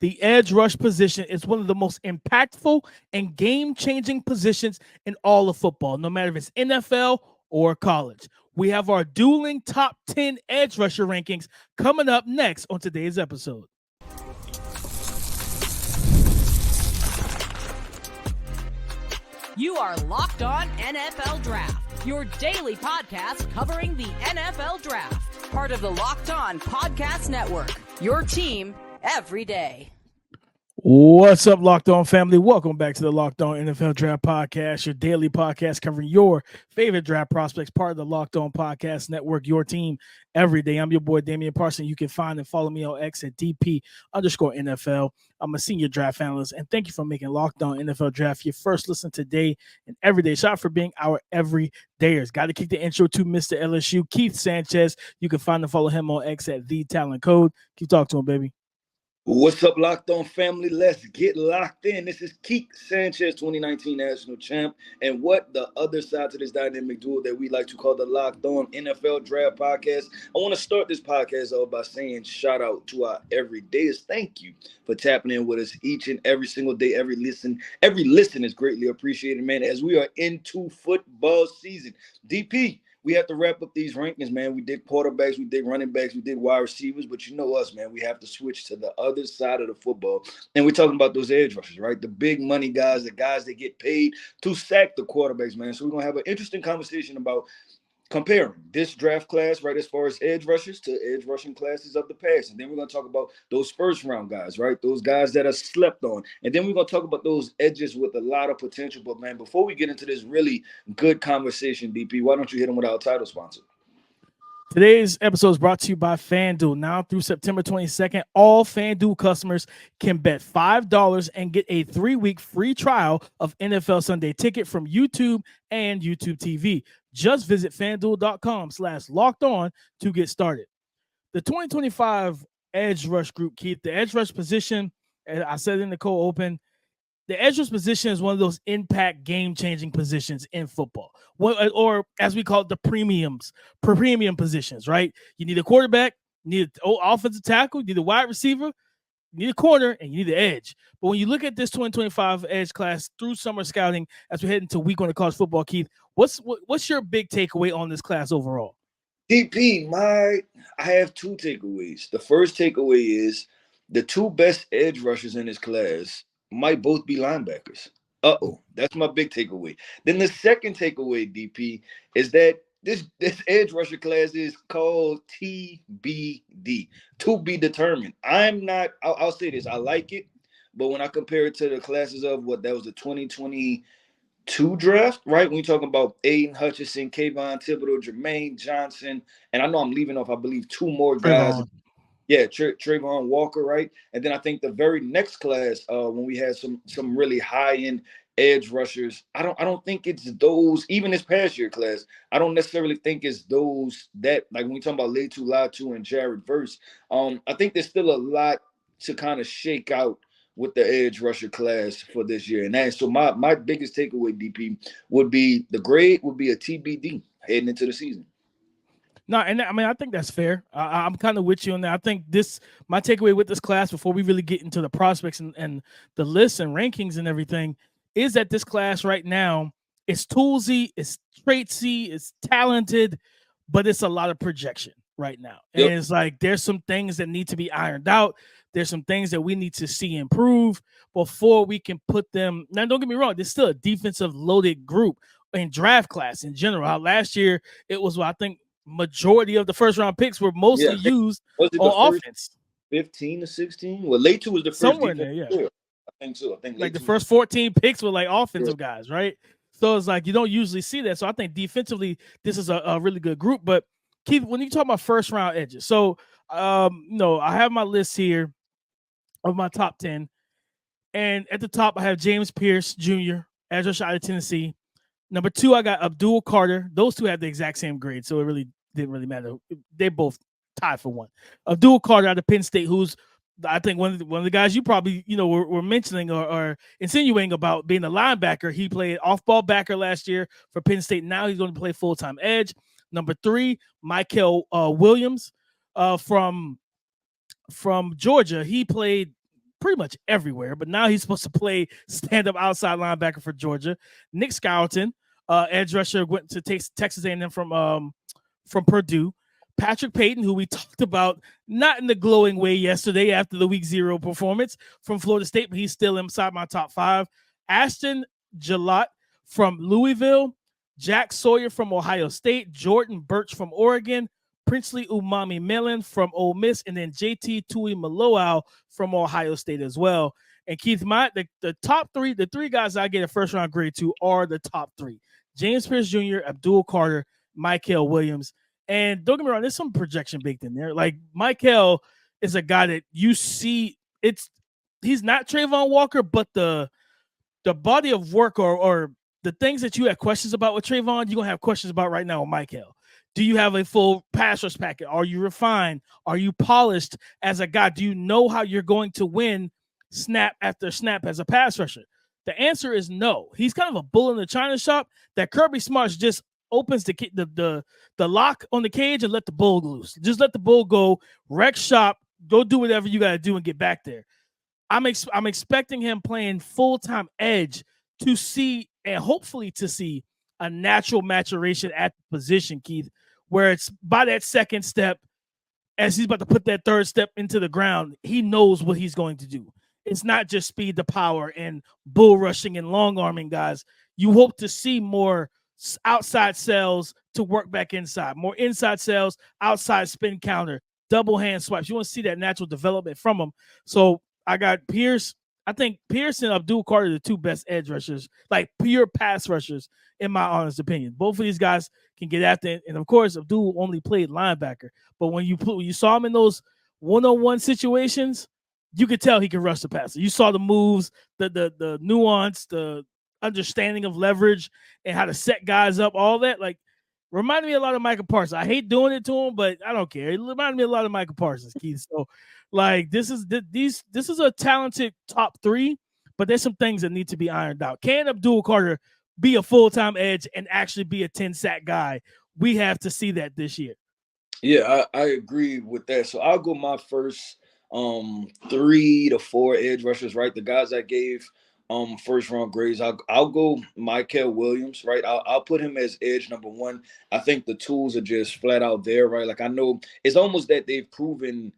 The edge rush position is one of the most impactful and game-changing positions in all of football, no matter if it's NFL or college. We have our dueling top 10 edge rusher rankings coming up next on today's episode. You are Locked On NFL Draft, your daily podcast covering the NFL Draft. Part of the Locked On Podcast Network, your team every day. What's up, Locked On family? Welcome back to the Locked On NFL Draft Podcast, your daily podcast covering your favorite draft prospects, part of the Locked On Podcast Network, your team every day. I'm your boy, Damian Parson. You can find and follow me on X at DP_NFL. I'm a senior draft analyst, and thank you for making Locked On NFL Draft your first listen today and every day. Shout out for being our everydayers. Got to kick the intro to Mr. LSU, Keith Sanchez. You can find and follow him on X at The Talent Code. Keep talking to him, baby. What's up, Locked On family? Let's get locked in. This is Keith Sanchez, 2019 National Champ, and what the other side to this dynamic duo that we like to call the Locked On NFL Draft Podcast. I want to start this podcast off by saying shout out to our everydayers. Thank you for tapping in with us each and every single day. Every listen is greatly appreciated, man, as we are into football season. DP, we have to wrap up these rankings, man. We did quarterbacks, we did running backs, we did wide receivers, but you know us, man. We have to switch to the other side of the football. And we're talking about those edge rushers, right? The big money guys, the guys that get paid to sack the quarterbacks, man. So we're going to have an interesting conversation about comparing this draft class, right, as far as edge rushers to edge rushing classes of the past. And then we're going to talk about those first-round guys, right, those guys that are slept on. And then we're going to talk about those edges with a lot of potential. But, man, before we get into this really good conversation, DP, why don't you hit them with our title sponsor? Today's episode is brought to you by FanDuel. Now through September 22nd, all FanDuel customers can bet $5 and get a 3-week free trial of NFL Sunday Ticket from YouTube and YouTube TV. Just visit FanDuel.com/lockedon to get started. The 2025 edge rush group, Keith, the edge rush position, and I said in the cold open, the edge rush position is one of those impact game-changing positions in football, or as we call it, the premium positions, right? You need a quarterback, you need an offensive tackle, you need a wide receiver, you need a corner, and you need the edge. But when you look at this 2025 edge class through summer scouting, as we head into week one of college football, Keith, what's your big takeaway on this class overall? DP, I have two takeaways. The first takeaway is the two best edge rushers in this class might both be linebackers. That's my big takeaway. Then the second takeaway, DP, is that this edge rusher class is called TBD, to be determined. I'll say this, I like it, but when I compare it to the classes of what that was the 2022 draft, right? When you're talking about Aiden Hutchinson, Kayvon Thibodeau, Jermaine Johnson, and I know I'm leaving off, I believe, two more guys. Yeah, Trayvon Walker, right? And then I think the very next class, when we had some really high-end edge rushers, I don't think it's those, even this past year class, I don't necessarily think it's those that, like when we talk about Latu Latu and Jared Verse, I think there's still a lot to kind of shake out with the edge rusher class for this year. And so my biggest takeaway, DP, would be the grade would be a TBD heading into the season. No, and I mean, I think that's fair. I'm kind of with you on that. I think my takeaway with this class, before we really get into the prospects and the lists and rankings and everything, is that this class right now is toolsy, it's traitsy, it's talented, but it's a lot of projection right now. And It's like there's some things that need to be ironed out. There's some things that we need to see improve before we can put them. Now, don't get me wrong, there's still a defensive loaded group in draft class in general. Last year, it was I think majority of the first round picks were mostly used on offense. 15 to 16. Well, Latu was the first somewhere in there, yeah. I think so. I think like the first 14 picks were like offensive guys, right? So it's like you don't usually see that. So I think defensively, this is a really good group. But Keith, when you talk about first round edges, so I have my list here of my top 10, and at the top I have James Pierce Jr., edge rusher out of Tennessee. Number 2, I got Abdul Carter. Those two have the exact same grade, so it really didn't really matter. They both tied for one. Abdul Carter out of Penn State, who's I think one of the guys you probably were mentioning or insinuating about being a linebacker. He played off-ball backer last year for Penn State. Now he's going to play full-time edge. Number 3, Michael Williams from Georgia. He played pretty much everywhere, but now he's supposed to play stand-up outside linebacker for Georgia. Nick Skelton, edge rusher, went to Texas A&M from Purdue. Patrick Payton, who we talked about not in the glowing way yesterday after the week 0 performance from Florida State, but he's still inside my top 5. Ashton Gillott from Louisville, Jack Sawyer from Ohio State, Jordan Birch from Oregon, Princely Umami Mellon from Ole Miss, and then JT Tuimoloau from Ohio State as well. And Keith, the top 3, the 3 guys I get a first-round grade to are the top 3. James Pierce Jr., Abdul Carter, Mykel Williams. And don't get me wrong, there's some projection baked in there. Like, Mykel is a guy that you see, he's not Trayvon Walker, but the body of work or the things that you had questions about with Trayvon, you're going to have questions about right now with Mykel. Do you have a full pass rush packet? Are you refined? Are you polished as a guy? Do you know how you're going to win snap after snap as a pass rusher? The answer is no. He's kind of a bull in the china shop that Kirby Smarts just opens the lock on the cage and let the bull loose. Just let the bull go, wreck shop, go do whatever you got to do and get back there. I'm expecting him playing full-time edge to see, and hopefully to see, a natural maturation at the position, Keith, where it's by that second step, as he's about to put that third step into the ground, he knows what he's going to do. It's not just speed to power and bull rushing and long arming guys. You hope to see more outside cells to work back inside, more inside cells, outside spin counter, double hand swipes. You want to see that natural development from him. So I got Pierce. I think Pierce and Abdul Carter are the 2 best edge rushers, like pure pass rushers, in my honest opinion. Both of these guys can get after it. And of course, Abdul only played linebacker. But when you saw him in those one-on-one situations, you could tell he could rush the passer. You saw the moves, the nuance, the understanding of leverage and how to set guys up, all that. Like, reminded me a lot of Michael Parsons. I hate doing it to him, but I don't care. It reminded me a lot of Michael Parsons, Keith. So, like, this is a talented top 3, but there's some things that need to be ironed out. Can Abdul Carter be a full-time edge and actually be a 10-sack guy? We have to see that this year. Yeah, I agree with that. So I'll go my first 3 to 4 edge rushers, right? The guys I gave first round grades. I'll go Mykel Williams, right? I'll put him as edge number 1. I think the tools are just flat out there, right? Like, I know it's almost that they've proven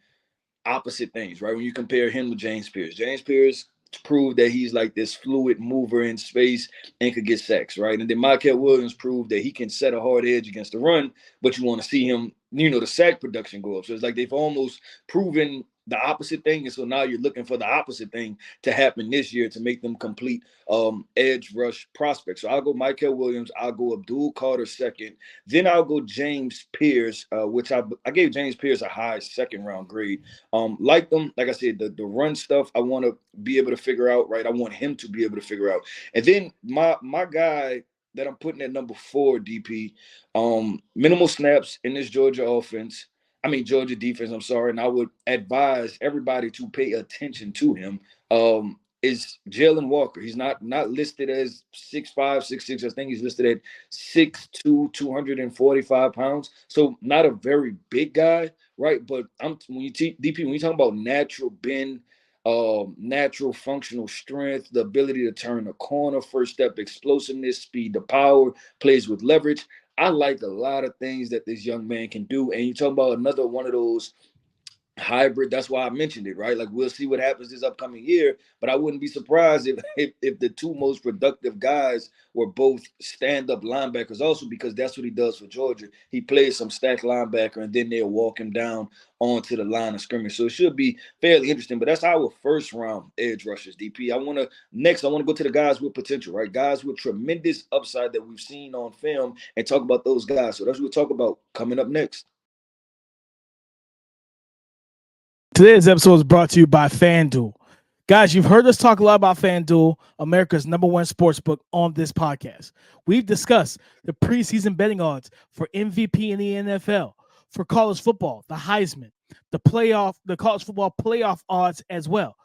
opposite things, right? When you compare him to James Pierce proved that he's like this fluid mover in space and could get sacks, right? And then Mykel Williams proved that he can set a hard edge against the run, but you want to see him, the sack production go up. So it's like they've almost proven the opposite thing, and so now you're looking for the opposite thing to happen this year to make them complete edge rush prospects. So I'll go Mykel Williams, I'll go Abdul Carter second, then I'll go James Pierce, which I gave James Pierce a high second round grade. Like I said, the run stuff I want to be able to figure out, right? I want him to be able to figure out. And then my guy that I'm putting at number 4, DP, minimal snaps in this Georgia defense, I'm sorry, and I would advise everybody to pay attention to him, is Jalen Walker. He's not listed as 6'5", 6'6". I think he's listed at 6'2", 245 pounds. So not a very big guy, right? But when you talk about natural bend, natural functional strength, the ability to turn a corner, first step explosiveness, speed to power, plays with leverage. I like a lot of things that this young man can do. And you talk about another one of those hybrid. That's why I mentioned it, right? Like, we'll see what happens this upcoming year, but I wouldn't be surprised if the 2 most productive guys were both stand-up linebackers also, because that's what he does for Georgia. He plays some stack linebacker, and then they'll walk him down onto the line of scrimmage. So it should be fairly interesting, but that's our first round edge rushers, DP. I want to go to the guys with potential, right? Guys with tremendous upside that we've seen on film and talk about those guys. So that's what we'll talk about coming up next. Today's episode is brought to you by FanDuel. Guys, you've heard us talk a lot about FanDuel, America's #1 sportsbook, on this podcast. We've discussed the preseason betting odds for MVP in the NFL, for college football, the Heisman, the college football playoff odds as well.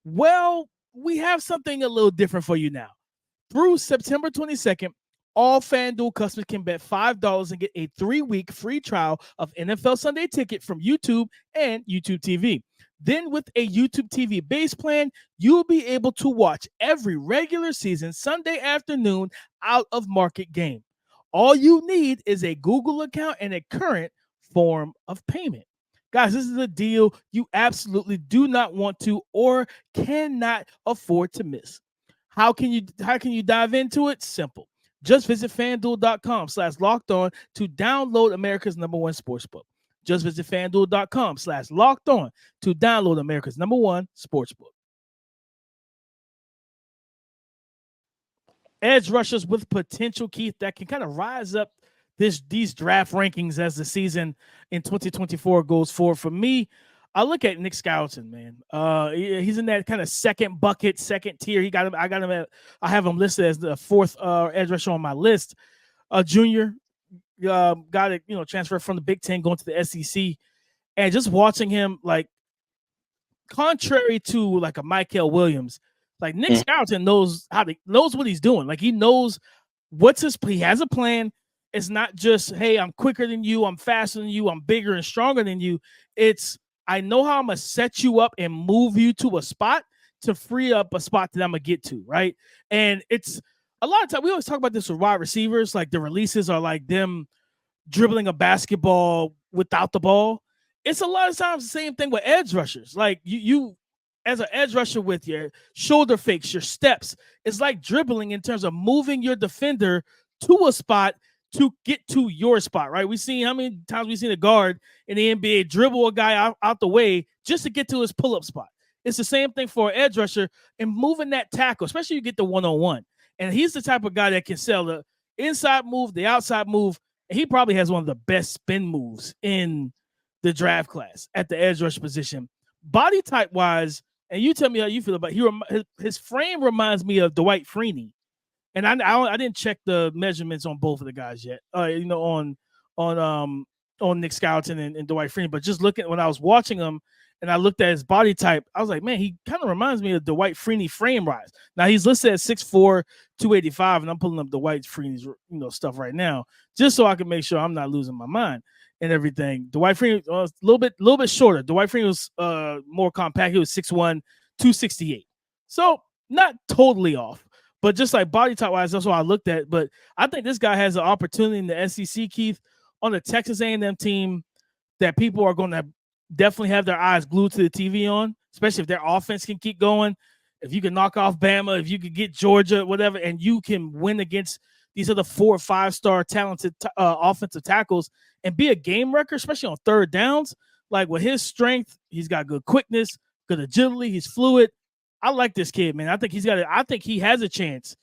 Well, we have something a little different for you now. Through September 22nd, all FanDuel customers can bet $5 and get a 3-week free trial of NFL Sunday Ticket from YouTube and YouTube TV. Then with a YouTube TV base plan, you'll be able to watch every regular season Sunday afternoon out of market game. All you need is a Google account and a current form of payment. Guys, this is a deal you absolutely do not want to or cannot afford to miss. How can you dive into it? Simple. Just visit fanduel.com/locked on to download America's #1 sportsbook. Just visit fanduel.com/locked on to download America's #1 sportsbook. Edge rushers with potential, Keith, that can kind of rise up these draft rankings as the season in 2024 goes forward. For me, I look at Nick Skousen, man. He's in that kind of second bucket, second tier. I have him listed as the fourth edge rusher on my list. A junior, got it, transferred from the Big Ten going to the SEC, and just watching him, like, contrary to like a Michael Williams, like Nick Skousen knows what he's doing. Like, he knows he has a plan. It's not just, hey, I'm quicker than you, I'm faster than you, I'm bigger and stronger than you. It's, I know how I'm gonna set you up and move you to a spot to free up a spot that I'm gonna get to, right? And it's a lot of time we always talk about this with wide receivers, like the releases are like them dribbling a basketball without the ball. It's a lot of times the same thing with edge rushers. Like you as an edge rusher with your shoulder fakes, your steps, it's like dribbling in terms of moving your defender to a spot to get to your spot, right? We seen how many times we've seen a guard in the NBA dribble a guy out the way just to get to his pull-up spot. It's the same thing for an edge rusher and moving that tackle, especially you get the one-on-one. And he's the type of guy that can sell the inside move, the outside move, and he probably has one of the best spin moves in the draft class at the edge rush position. Body type wise, and you tell me how you feel about his frame reminds me of Dwight Freeney. And I didn't check the measurements on both of the guys yet. On Nick Skousen and Dwight Freeney, but just looking when I was watching him and I looked at his body type, I was like, man, he kind of reminds me of Dwight Freeney frame rise. Now he's listed at 6'4", 285, and I'm pulling up Dwight Freeney's stuff right now just so I can make sure I'm not losing my mind and everything. Dwight Freeney was a little bit shorter. Dwight Freeney was more compact. He was 6'1", 268. So not totally off. But just like body type wise, that's what I looked at. But I think this guy has an opportunity in the SEC, Keith, on the Texas A&M team that people are going to definitely have their eyes glued to the TV on, especially if their offense can keep going. If you can knock off Bama, if you can get Georgia, whatever, and you can win against these other 4 or 5-star talented offensive tackles and be a game wrecker, especially on third downs. Like, with his strength, he's got good quickness, good agility, he's fluid. I like this kid, man. I think he has a chance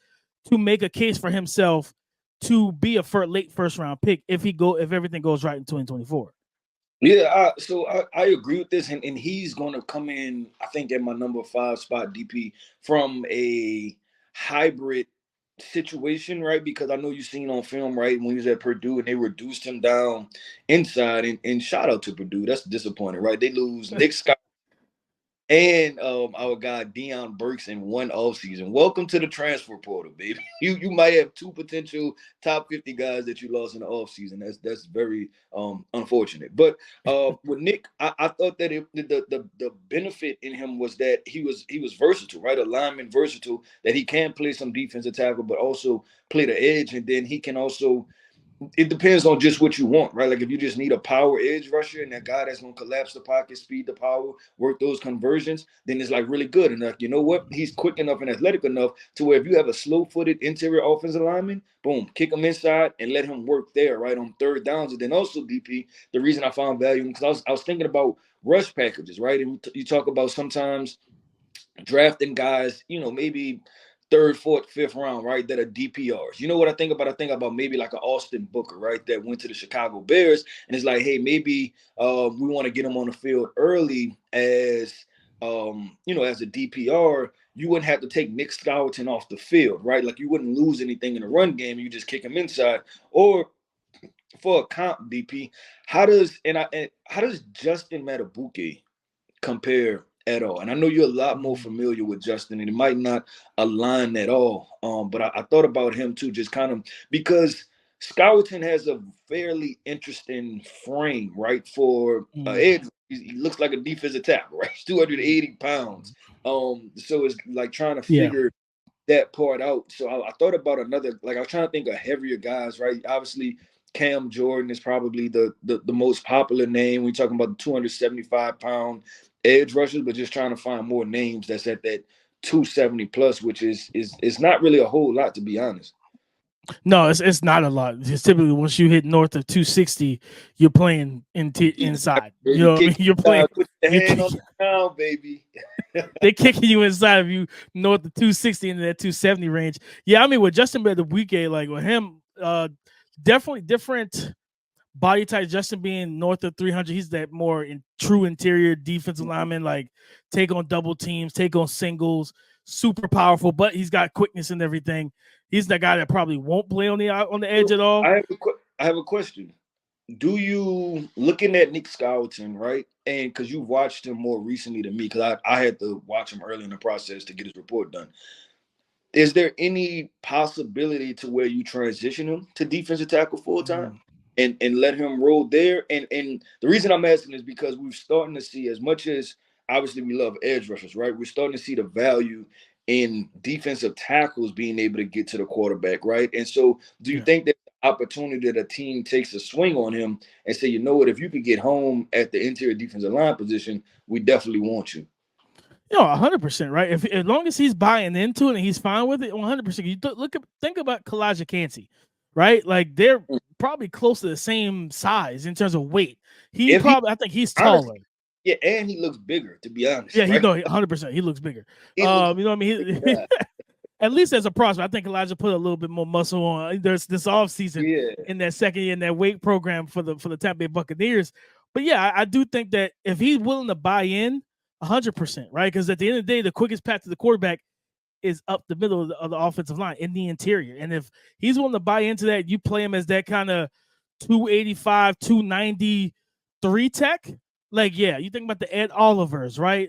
to make a case for himself to be a late first round pick if everything goes right in 2024. Yeah, I agree with this, and he's going to come in, I think, at my number 5 spot, DP, from a hybrid situation, right? Because I know you've seen on film, right, when he was at Purdue and they reduced him down inside, and shout out to Purdue. That's disappointing, right? They lose Nick Scott and our guy Deion Burks in one offseason. Welcome to the transfer portal, baby. You might have 2 potential top 50 guys that you lost in the offseason. That's very unfortunate. But with Nick, I thought that the benefit in him was that he was versatile, right? A lineman versatile, that he can play some defensive tackle, but also play the edge, and then he can also. It depends on just what you want, right? Like, if you just need a power edge rusher and that guy that's going to collapse the pocket, speed the power, work those conversions, then it's like really good. And like, you know what? He's quick enough and athletic enough to where if you have a slow-footed interior offensive lineman, boom, kick him inside and let him work there, right, on third downs. And then also, DP, the reason I found value, because I was thinking about rush packages, right? And you talk about sometimes drafting guys, maybe – 3rd, 4th, 5th round, right, that are DPRs. You know what I think about? I think about maybe like an Austin Booker, right, that went to the Chicago Bears, and it's like, hey, maybe we want to get him on the field early as a DPR. You wouldn't have to take Nick Skousen off the field, right? Like, you wouldn't lose anything in the run game. You just kick him inside. Or for a comp, DP, how does Justin Matabuke compare at all? And I know you're a lot more familiar with Justin, and it might not align at all. But I thought about him too, just kind of because Skousen has a fairly interesting frame, right, for edge, he looks like a defensive tackle, right? He's 280 pounds. So it's like trying to Yeah. figure that part out. So I thought about another, like I was trying to think of heavier guys, right? Obviously, Cam Jordan is probably the most popular name. We're talking about the 275-pound edge rushers, but just trying to find more names that's at that 270 plus, which is not really a whole lot, to be honest. No, it's not a lot. It's typically once you hit north of 260, you're playing inside. You know what I mean? You're playing. Put your hand on the ground, baby. They're kicking you inside of you north of 260 into that 270 range. Yeah, I mean with Justin Madubuike, like with him, definitely different body type. Justin being north of 300, he's that more true interior defensive lineman, like take on double teams, take on singles, super powerful, but he's got quickness and everything. He's the guy that probably won't play on the edge at all. I have a question. Do you, looking at Nick Skeleton, right? And because you've watched him more recently than me, because I had to watch him early in the process to get his report done. Is there any possibility to where you transition him to defensive tackle full time and let him roll there? And the reason I'm asking is because we're starting to see, as much as obviously we love edge rushers, right? We're starting to see the value in defensive tackles being able to get to the quarterback, right? And so do you think that the opportunity that a team takes a swing on him and say, you know what, if you could get home at the interior defensive line position, we definitely want you? You know, 100%, right? If as long as he's buying into it and he's fine with it, 100%. You think about Kalijah Kancey, right? Like they're probably close to the same size in terms of weight. I think he's taller. Yeah, and he looks bigger, to be honest. Yeah, right? 100%. He looks bigger. You know what I mean? At least as a prospect, I think Elijah put a little bit more muscle on. There's this offseason in that second year in that weight program for the Tampa Bay Buccaneers. But yeah, I do think that if he's willing to buy in, 100%, right? Because at the end of the day, the quickest path to the quarterback is up the middle of the offensive line in the interior. And if he's willing to buy into that, you play him as that kind of 285, 293 tech. Like, yeah, you think about the Ed Olivers, right?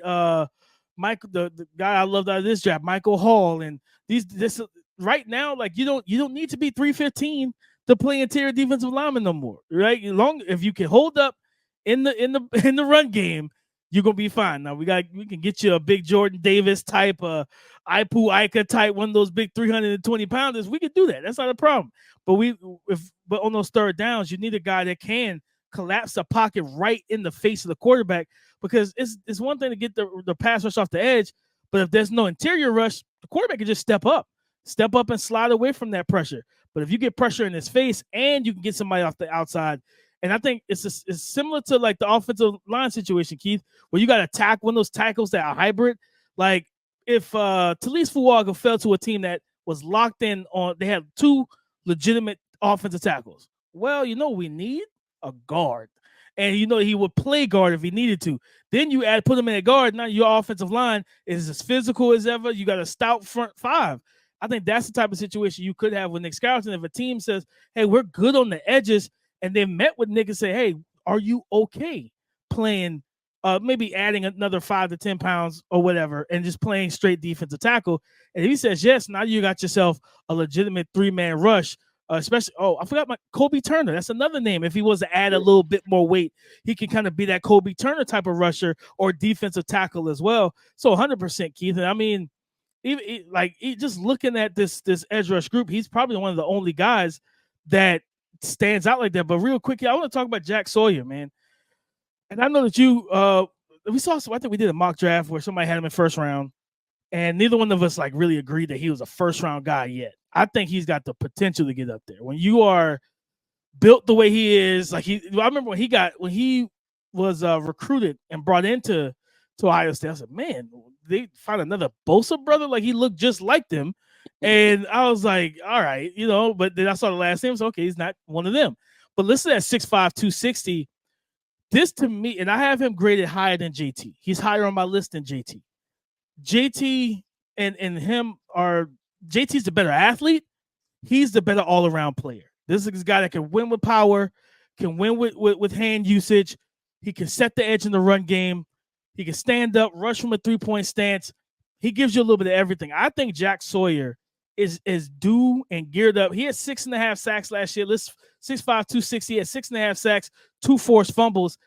Michael, the guy I loved out of this draft, Michael Hall, and this right now, like you don't need to be 315 to play interior defensive lineman no more, right? If you can hold up in the run game, you're gonna be fine. Now we can get you a big Jordan Davis type, Ipu Ika type, one of those big 320 pounders. We could do that. That's not a problem. But on those third downs, you need a guy that can collapse the pocket right in the face of the quarterback, because it's one thing to get the pass rush off the edge, but if there's no interior rush, the quarterback can just step up and slide away from that pressure. But if you get pressure in his face and you can get somebody off the outside, and I think it's similar to like the offensive line situation, Keith, where you got to attack one of those tackles that are hybrid. Like if Talise Fuaga fell to a team that was locked in on, they had two legitimate offensive tackles. Well, you know we need a guard, and you know he would play guard if he needed to. Then you put him in a guard. Now your offensive line is as physical as ever. You got a stout front five. I think that's the type of situation you could have with Nick Skeleton. If a team says, "Hey, we're good on the edges," and they met with Nick and say, "Hey, are you okay playing? Maybe adding another 5 to 10 pounds or whatever, and just playing straight defensive tackle." And if he says yes, now you got yourself a legitimate 3-man rush. Especially, I forgot my Kobe Turner. That's another name. If he was to add a little bit more weight, he can kind of be that Kobe Turner type of rusher or defensive tackle as well. So 100%, Keith. And I mean, just looking at this edge rush group, he's probably one of the only guys that stands out like that. But real quick, I want to talk about Jack Sawyer, man. And I know that I think we did a mock draft where somebody had him in first round, and neither one of us like really agreed that he was a first round guy yet. I think he's got the potential to get up there. When you are built the way he is, I remember when he was recruited and brought into Ohio State, I said, man, they found another Bosa brother. Like he looked just like them. And I was like, all right, but then I saw the last name. So, okay, he's not one of them. But listen at 6'5", 260. This to me, and I have him graded higher than JT. He's higher on my list than JT. JT and him are, JT's the better athlete. He's the better all-around player. This is a guy that can win with power, can win with hand usage. He can set the edge in the run game. He can stand up, rush from a three-point stance. He gives you a little bit of everything. I think Jack Sawyer is due and geared up. He had 6.5 sacks last year. 6'5", 260. He had 6.5 sacks, 2 forced fumbles.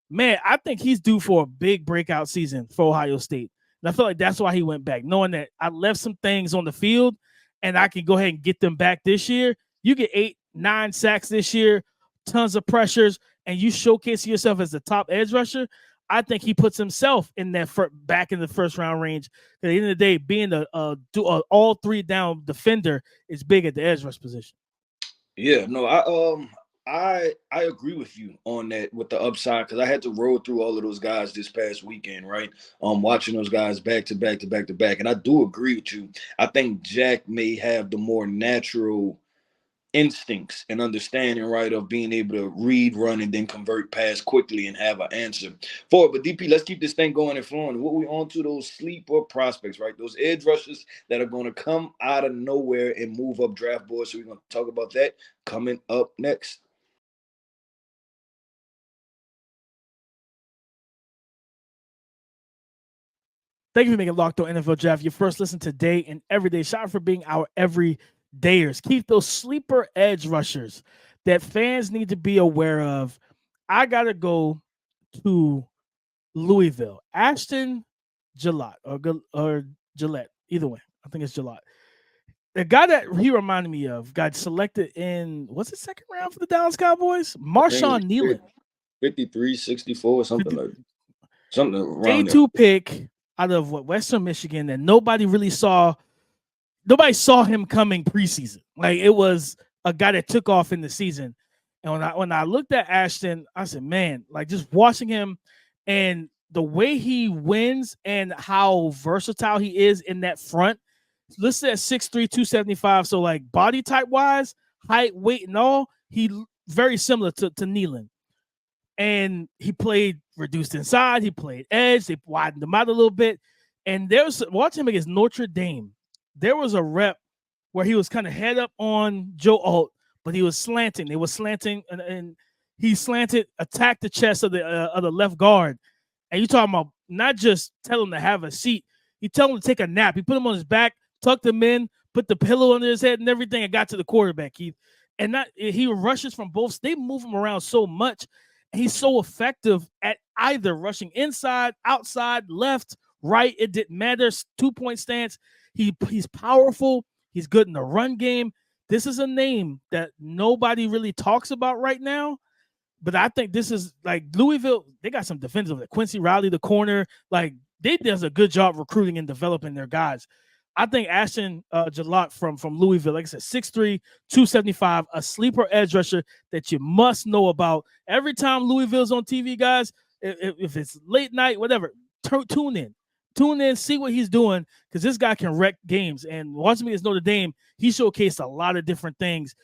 man, I think he's due for a big breakout season for Ohio State. And I feel like that's why he went back, knowing that I left some things on the field and I can go ahead and get them back this year. You get 8-9 sacks this year, tons of pressures, and you showcase yourself as the top edge rusher. I think he puts himself in that back in the first round range. At the end of the day, being a all three down defender is big at the edge rush position. Yeah, no, I agree with you on that with the upside, because I had to roll through all of those guys this past weekend, right? Watching those guys back to back to back to back, and I do agree with you. I think Jack may have the more natural instincts and understanding, right, of being able to read, run, and then convert pass quickly and have an answer for it. But DP, let's keep this thing going and flowing. What we on to those sleeper prospects, right? Those edge rushers that are going to come out of nowhere and move up draft boards. So we're going to talk about that coming up next. Thank you for making Locked On NFL Draft your first listen today and every day. Shout out for being our everydayers. Keep those sleeper edge rushers that fans need to be aware of. I got to go to Louisville. Ashton Gillette or Gillette. Either way. I think it's Gillette. The guy that he reminded me of got selected in, what's the second round for the Dallas Cowboys? Marshawn Nealon. 53, 64, something 50, like that. Something around Day 2 pick out of Western Michigan that nobody saw him coming preseason. Like, it was a guy that took off in the season. And when I looked at Ashton, I said, man, like, just watching him and the way he wins and how versatile he is in that front. Listed at 6'3", 275. So, like, body type wise, height, weight, and all, he very similar to Nealon. And he played reduced inside. He played edge. They widened him out a little bit. And watching him against Notre Dame, there was a rep where he was kind of head up on Joe Alt, but he was slanting. They were slanting, and he slanted, attacked the chest of the left guard. And you talking about not just tell him to have a seat. He tell him to take a nap. He put him on his back, tucked him in, put the pillow under his head and everything, and got to the quarterback, Keith. And he rushes from both. They move him around so much. And he's so effective at either rushing inside, outside, left, right. It didn't matter. 2-point stance. He's powerful. He's good in the run game. This is a name that nobody really talks about right now. But I think this is like Louisville. They got some defensive. Like Quincy Riley, the corner. Like, they does a good job recruiting and developing their guys. I think Ashton Gillette from Louisville, like I said, 6'3", 275, a sleeper edge rusher that you must know about. Every time Louisville's on TV, guys, if it's late night, whatever, tune in. Tune in, see what he's doing, because this guy can wreck games. And watching me against Notre Dame, he showcased a lot of different things,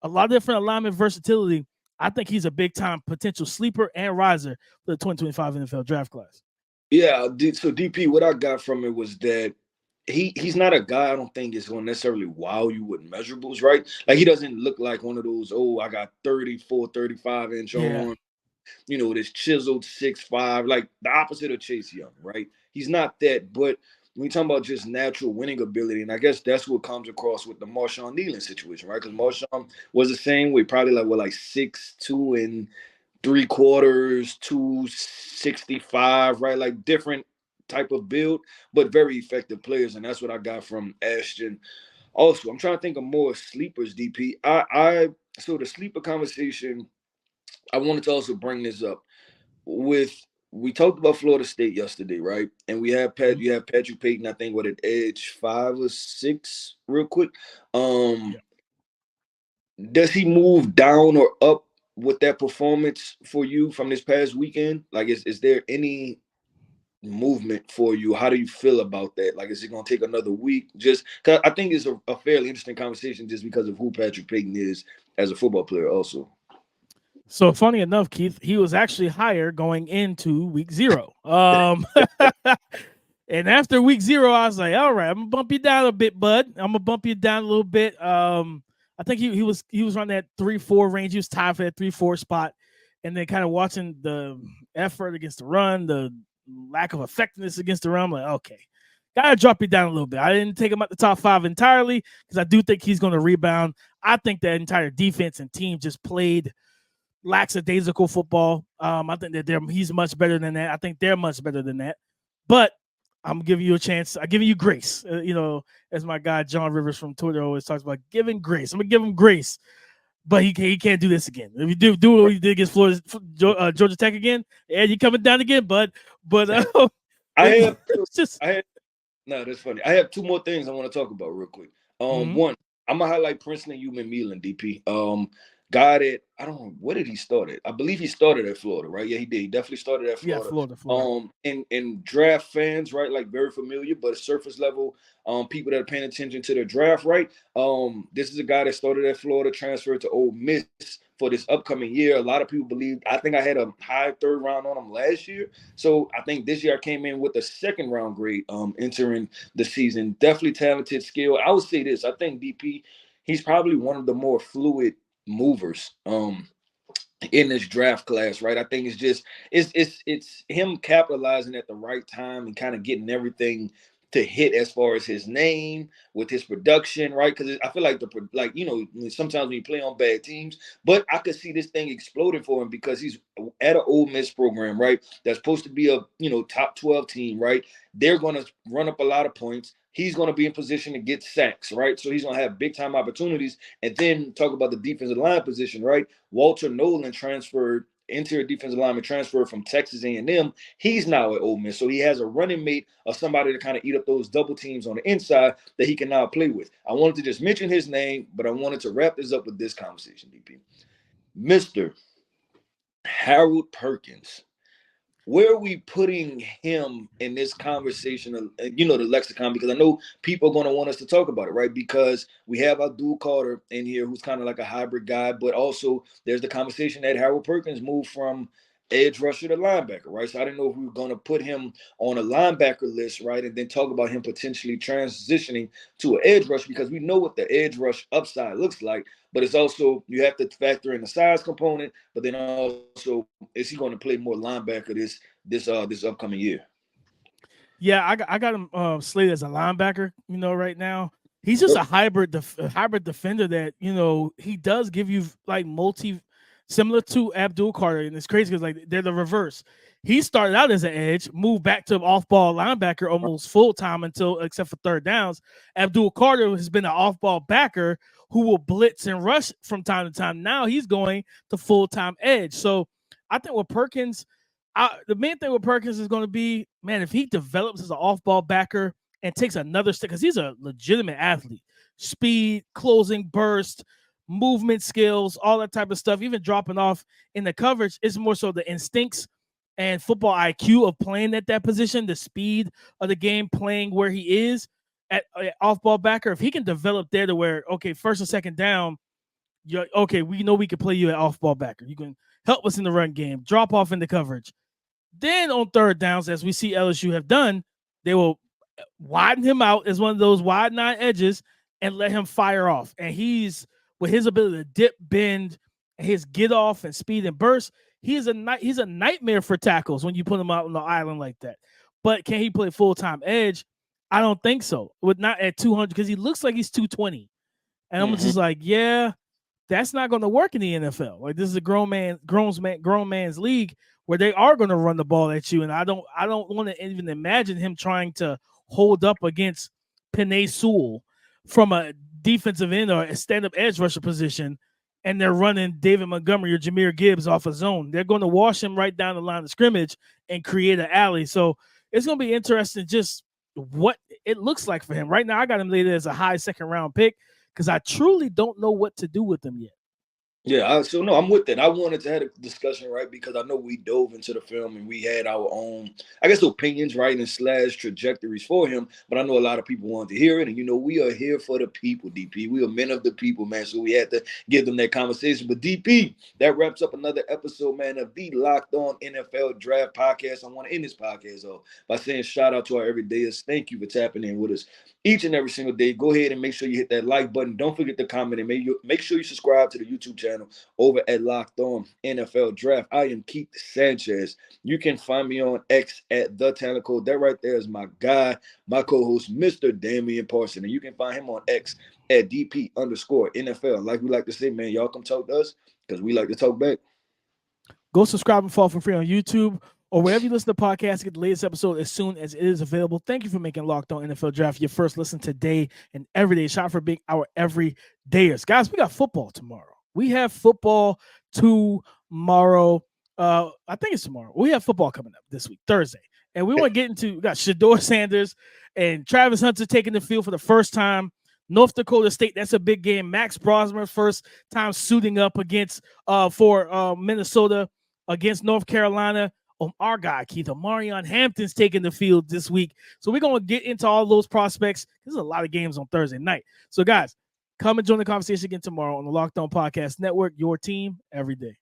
a lot of different alignment versatility. I think he's a big-time potential sleeper and riser for the 2025 NFL draft class. Yeah, so DP, what I got from it was that he's not a guy I don't think is going to necessarily wow you with measurables, right? Like, he doesn't look like one of those, I got 34, 35-inch arm, this chiseled 6'5", like the opposite of Chase Young, right? He's not that, but when you talk about just natural winning ability, and I guess that's what comes across with the Marshawn Nealon situation, right? Because Marshawn was the same way, probably like 6'2" 3/4, 265, right? Like different type of build, but very effective players, and that's what I got from Ashton. Also, I'm trying to think of more sleepers, DP. So the sleeper conversation, I wanted to also bring this up we talked about Florida State yesterday, right? And you have Patrick Payton, I think, at edge 5 or 6, real quick. Does he move down or up with that performance for you from this past weekend? Like, is there any movement for you? How do you feel about that? Like, is it going to take another week? Just because I think it's a fairly interesting conversation just because of who Patrick Payton is as a football player also. So funny enough, Keith, he was actually higher going into week 0. And after week 0, I was like, all right, I'm gonna bump you down a bit, bud. I'm gonna bump you down a little bit. I think he was running that 3-4 range. He was tied for that 3-4 spot. And then kind of watching the effort against the run, the lack of effectiveness against the run, I'm like, okay, gotta drop you down a little bit. I didn't take him out the top 5 entirely because I do think he's going to rebound. I think that entire defense and team just played lackadaisical football. I think that he's much better than that. I think they're much better than that. But I'm giving you a chance. I'm giving you grace. As my guy John Rivers from Twitter always talks about, giving grace. I'm gonna give him grace, but he can't do this again. If you do what he did against Florida, Georgia Tech again, and you coming down again, bud. But I have it's just no, that's funny. I have two more things I want to talk about real quick. One, I'm gonna highlight Princeton Human Mealing, DP. Guy that I don't know where did he start at. I believe he started at Florida, right? Yeah, he did. He definitely started at Florida. Yeah, Florida. And draft fans, right? Like very familiar, but surface level, people that are paying attention to their draft, right? This is a guy that started at Florida, transferred to Ole Miss for this upcoming year. A lot of people believe. I think I had a high third round on him last year, so I think this year I came in with a second round grade, entering the season. Definitely talented, skill. I would say this. I think DP, he's probably one of the more fluid movers in this draft class, right? I think it's just it's him capitalizing at the right time and kind of getting everything to hit as far as his name with his production, right? Because I feel like sometimes when you play on bad teams, but I could see this thing exploding for him because he's at an Ole Miss program, right? That's supposed to be a top 12 team, right? They're going to run up a lot of points. He's going to be in position to get sacks, right? So he's going to have big time opportunities. And then talk about the defensive line position, right? Walter Nolan transferred, interior defensive lineman transferred from Texas A&M. He's now at Ole Miss. So he has a running mate of somebody to kind of eat up those double teams on the inside that he can now play with. I wanted to just mention his name, but I wanted to wrap this up with this conversation, DP. Mr. Harold Perkins. Where are we putting him in this conversation, the lexicon? Because I know people are going to want us to talk about it, right? Because we have Abdul Carter in here, who's kind of like a hybrid guy, but also there's the conversation that Harold Perkins moved from edge rusher to linebacker, right? So I didn't know if we were going to put him on a linebacker list, right? And then talk about him potentially transitioning to an edge rush, because we know what the edge rush upside looks like, but it's also, you have to factor in the size component, but then also, is he going to play more linebacker this upcoming year? Yeah, I got him slated as a linebacker. Right now he's just a hybrid defender that he does give you like similar to Abdul Carter, and it's crazy because like they're the reverse. He started out as an edge, moved back to off-ball linebacker almost full time except for third downs. Abdul Carter has been an off-ball backer who will blitz and rush from time to time. Now he's going to full-time edge. So I think with Perkins, the main thing with Perkins is going to be, man, if he develops as an off-ball backer and takes another step, because he's a legitimate athlete, speed, closing, burst, movement skills, all that type of stuff, even dropping off in the coverage, it's more so the instincts and football IQ of playing at that position, the speed of the game, playing where he is at off-ball backer. If he can develop there to where, okay, first and second down, we know we can play you at off-ball backer. You can help us in the run game, drop off in the coverage. Then on third downs, as we see LSU have done, they will widen him out as one of those wide nine edges and let him fire off. And he's, with his ability to dip, bend, his get off and speed and burst, he's a nightmare for tackles when you put him out on the island like that. But can he play full-time edge? I don't think so. With not at 200, because he looks like he's 220. And I'm just like, yeah, that's not going to work in the NFL. Like, this is a grown man's league where they are going to run the ball at you. And I don't want to even imagine him trying to hold up against Penei Sewell from a defensive end or a stand-up edge rusher position, and they're running David Montgomery or Jahmyr Gibbs off a zone. They're going to wash him right down the line of scrimmage and create an alley. So it's going to be interesting just what it looks like for him. Right now, I got him later as a high second-round pick because I truly don't know what to do with him yet. Yeah, I'm with that. I wanted to have a discussion, right? Because I know we dove into the film and we had our own, I guess, opinions, right, and / trajectories for him. But I know a lot of people wanted to hear it. And, we are here for the people, DP. We are men of the people, man. So we had to give them that conversation. But DP, that wraps up another episode, man, of the Locked On NFL Draft Podcast. I want to end this podcast off by saying shout out to our everydayers. Thank you for tapping in with us each and every single day. Go ahead and make sure you hit that like button. Don't forget to comment and make sure you subscribe to the YouTube channel over at Locked On NFL Draft. I am Keith Sanchez. You can find me on X at The Talent Code. That right there is my guy, my co-host, Mr. Damian Parson. And you can find him on X at DP_NFL. Like we like to say, man, y'all come talk to us because we like to talk back. Go subscribe and follow for free on YouTube or wherever you listen to podcasts. Get the latest episode as soon as it is available. Thank you for making Locked On NFL Draft your first listen today and every day. Shop for being our everydayers. Guys, we got football tomorrow. We have football tomorrow. I think it's tomorrow. We have football coming up this week, Thursday. And we want to get into, we got Shedeur Sanders and Travis Hunter taking the field for the first time. North Dakota State, that's a big game. Max Brosmer, first time suiting up against for Minnesota against North Carolina. Our guy, Keith Omarion Hampton's taking the field this week. So we're going to get into all those prospects. There's a lot of games on Thursday night. So, guys, come and join the conversation again tomorrow on the Locked On Podcast Network, your team every day.